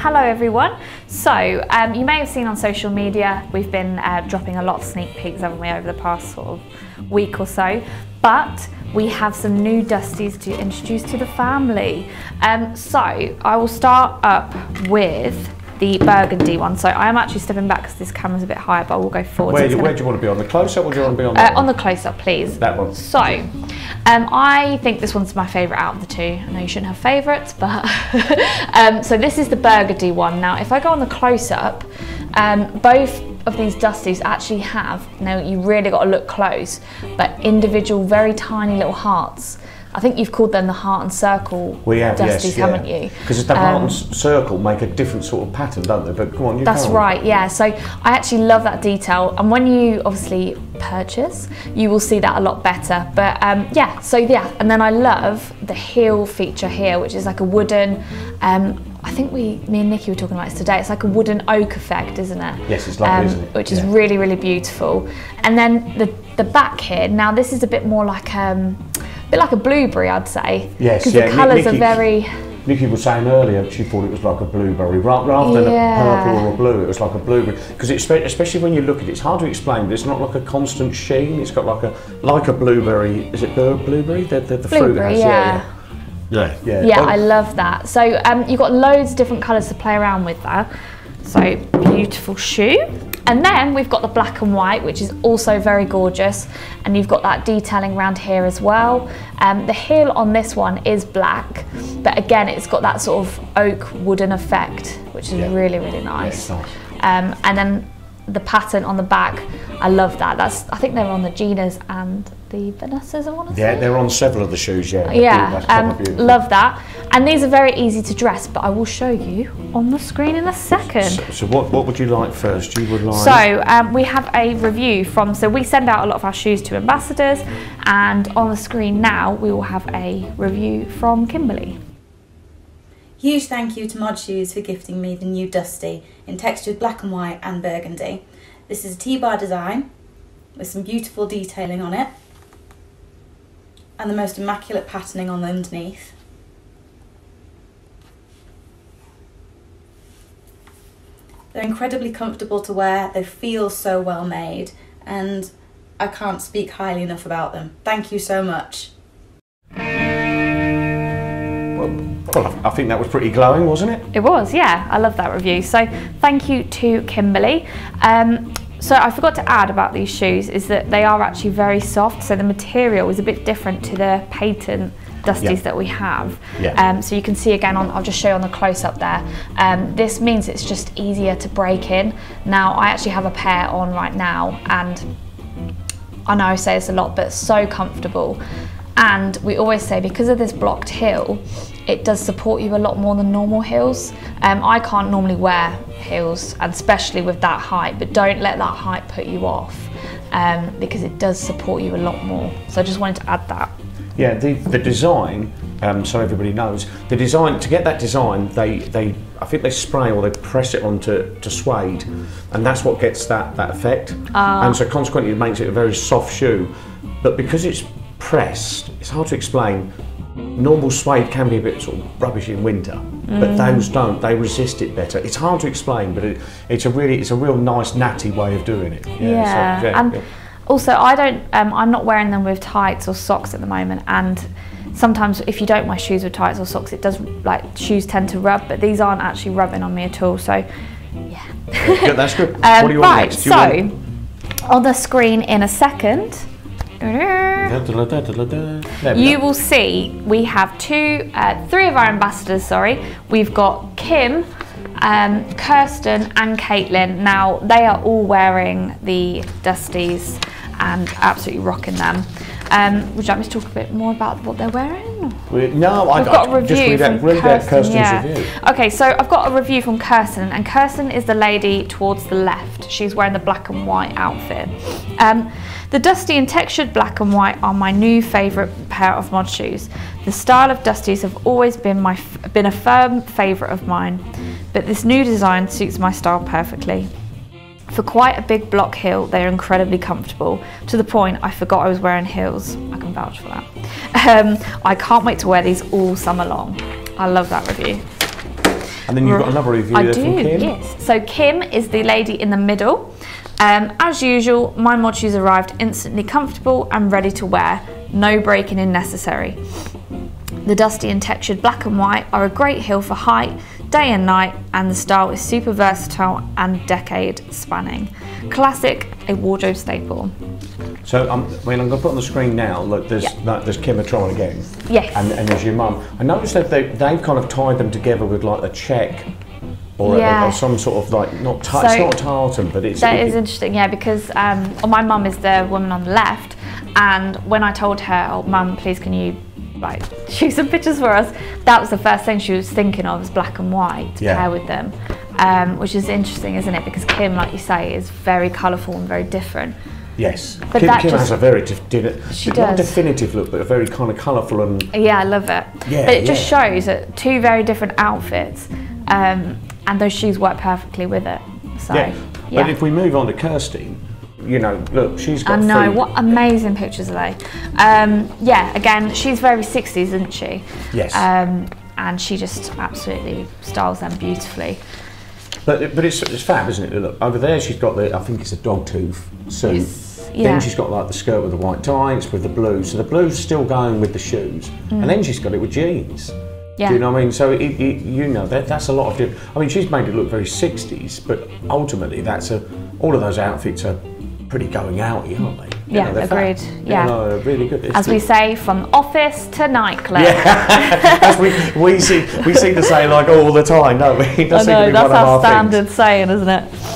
Hello everyone. So you may have seen on social media we've been dropping a lot of sneak peeks, haven't we, over the past sort of week or so, but we have some new Dusties to introduce to the family. So I will start up with the burgundy one. So I am actually stepping back because this camera's a bit higher, but I will go forward. Where do you want to be on? The close-up or do you want to be on that on the close-up, please. That one. So I think this one's my favourite out of the two. I know you shouldn't have favourites, but so this is the burgundy one. Now if I go on the close-up, both of these Dusties actually have, now you really got to look close, but individual very tiny little hearts. I think you've called them the heart and circle Dusties, haven't you? Because the heart and circle make a different sort of pattern, don't they? But come on, you That's right, yeah. So I actually love that detail, and when you obviously purchase, you will see that a lot better. But yeah, and then I love the heel feature here, which is like a wooden, I think me and Nikki were talking about this today, it's like a wooden oak effect, isn't it? Yes, it's lovely, isn't it? Which is really, really beautiful. And then the back here, now this is a bit more like a bit like a blueberry, I'd say. Yes, because the colours are very... Nikki was saying earlier she thought it was like a blueberry, rather than a purple or a blue, it was like a blueberry. Because especially when you look at it, it's hard to explain, but it's not like a constant sheen, it's got like a blueberry, is it blueberry? The fruit it has, Yeah, I love that. So you've got loads of different colours to play around with there. So beautiful shoe. And then we've got the black and white, which is also very gorgeous. And you've got that detailing around here as well. The heel on this one is black, but again, it's got that sort of oak wooden effect, which is really, really nice. Yeah, it's nice. And then the pattern on the back, I love that. I think they're on the Ginas and the Vanessas, I want to say. Yeah, they're on several of the shoes, yeah. Love that. And these are very easy to dress, but I will show you on the screen in a second. So what would you like first? You would like... So we have a review from, so we send out a lot of our shoes to ambassadors, and on the screen now we will have a review from Kimberly. Huge thank you to Modshoes for gifting me the new Dusty in textured black and white and burgundy. This is a T-bar design with some beautiful detailing on it and the most immaculate patterning on the underneath. They're incredibly comfortable to wear, they feel so well made, and I can't speak highly enough about them. Thank you so much. Well, I think that was pretty glowing, wasn't it? It was, yeah. I love that review. So thank you to Kimberly. So I forgot to add about these shoes is that they are actually very soft. So the material is a bit different to the patent Dusties that we have. So you can see again, I'll just show you on the close-up there. This means it's just easier to break in. Now, I actually have a pair on right now, and I know I say this a lot, but it's so comfortable. And we always say, because of this blocked heel, it does support you a lot more than normal heels. I can't normally wear heels, and especially with that height, but don't let that height put you off, because it does support you a lot more. So I just wanted to add that. Yeah, the design, so everybody knows, the design, to get that design, I think they spray or they press it onto suede, and that's what gets that effect. And so consequently it makes it a very soft shoe. But because it's pressed, it's hard to explain. Normal suede can be a bit sort of rubbish in winter, but those don't. They resist it better. It's hard to explain, but it's a real nice natty way of doing it. Also, I'm not wearing them with tights or socks at the moment, and sometimes if you don't wear shoes with tights or socks, it does, like, shoes tend to rub, but these aren't actually rubbing on me at all. So yeah, that's good. What do you want next? So on the screen in a second, you will see we have three of our ambassadors, sorry. We've got Kim, Kirsten and Caitlin. Now they are all wearing the Dusties and absolutely rocking them. Would you like me to talk a bit more about what they're wearing? No, I've got a review from Kirsten's review. Okay, so I've got a review from Kirsten, and Kirsten is the lady towards the left. She's wearing the black and white outfit. The dusty and textured black and white are my new favourite pair of mod shoes. The style of Dusties have always been a firm favourite of mine, but this new design suits my style perfectly. For quite a big block heel, they are incredibly comfortable, to the point I forgot I was wearing heels. I can vouch for that. I can't wait to wear these all summer long. I love that review. And then you've got another review there from Kim. Yes. So Kim is the lady in the middle. As usual, my mod shoes arrived instantly comfortable and ready to wear. No breaking in necessary. The dusty and textured black and white are a great heel for height, day and night, and the style is super versatile and decade spanning. Classic, a wardrobe staple. So I'm going to put on the screen now. Look, there's Kim trying again. Yes. And there's your mum. I noticed that they've kind of tied them together with like a check or some sort of like it's not a tartan, but it's. That is interesting, yeah, because my mum is the woman on the left, and when I told her, "Oh, mum, please can you shoot some pictures for us?" That was the first thing she was thinking of, was black and white to pair with them, which is interesting, isn't it? Because Kim, like you say, is very colourful and very different. Yes, but Kim has a very not definitive look, but a very kind of colourful and. Yeah, I love it. Yeah, but it just shows that two very different outfits, and those shoes work perfectly with it. So, But if we move on to Kirsty, you know, look, she's got. I know, what amazing pictures are they? Yeah, again, she's very 60s, isn't she? Yes. And she just absolutely styles them beautifully. But it's fab, isn't it? Look, over there she's got I think it's a dog tooth suit. Yes. Then she's got like the skirt with the white tie, it's with the blue. So the blue's still going with the shoes. And then she's got it with jeans. Yeah. Do you know what I mean? So you know that's a lot of different. I mean, she's made it look very 60s, but ultimately all of those outfits are pretty going outy, aren't they? Yeah, agreed. Yeah, really good. As we say, from office to nightclub. Yeah, as we seem to say like all the time, don't we? I know, that's our standard saying, isn't it?